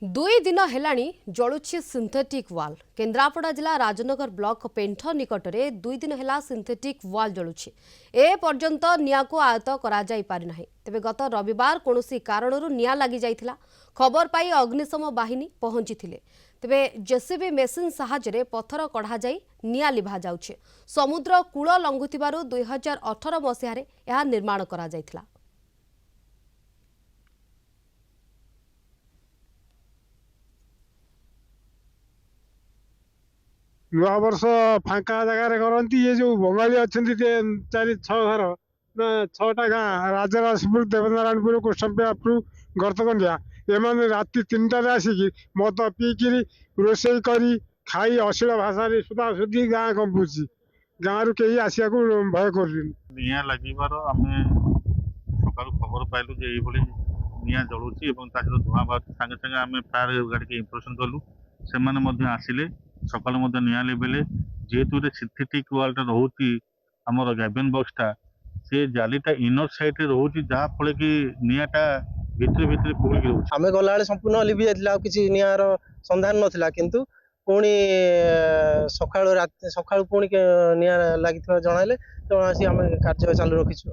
दुई दिन हेलाणी जलुछि सिंथेटिक वाल। केन्द्रापड़ा जिला राजनगर ब्लॉक पेंठ निकट में 2 दिन हेला सिंथेटिक वाल जलुछि। ए पर्यंत निया को आयत्त करा जाई पारि नाही। तेबे गत रविवार कोनोसी कारणरू निया लागि जाइथिला। खबर पाई अग्निशम बाहिनी पहुंचीथिले। तेबे जेसीबी मेसिन साहाय्य पत्थर कढ़ा जाई निया लिभा जाउछि। समुद्र कूल लंघुथिबारु 2018 मसिहारे एहा निर्माण करा जाइथिला। नुआ वर्ष फांका जगार करती ये जो बंगाली अच्छा 4-6 घर ना 6टा गाँ राजराजपुर देवनारायणपुर कृष्णप्रियापुर गरतकंडिया एम राति 3टार आसिक मद पीकि रोषे कर खाई अश्लील भाषा सुधासुधी गाँ कंपुची गाँव रु कहीं आसिया भय कर निया लगिबार आमे सकाल खबर पाइलु जे एभली निया जलुची एवं ताजर धुआं बाहर संगे संगे आमे फायर गाड़ी के इंप्रेशन कलु सेमाने मध्य आसिले सकाल मध्य निया लेबेले जेहेतु सिंथेटिक वाल टा रहउची हमर गैबिन बॉक्स टा से जालीटा इनर साइड रे रहउची जहा फले कि नियाटा भितर भितर पुगी रहउची आमे गला बेले संपूर्ण लिभि जाइतिला किछि नियार संधान नथिला किंतु पुणी सकाळु पुणी निया लागिथिबा जणाइले तो आसी आमे कार्य चालू रखिछु।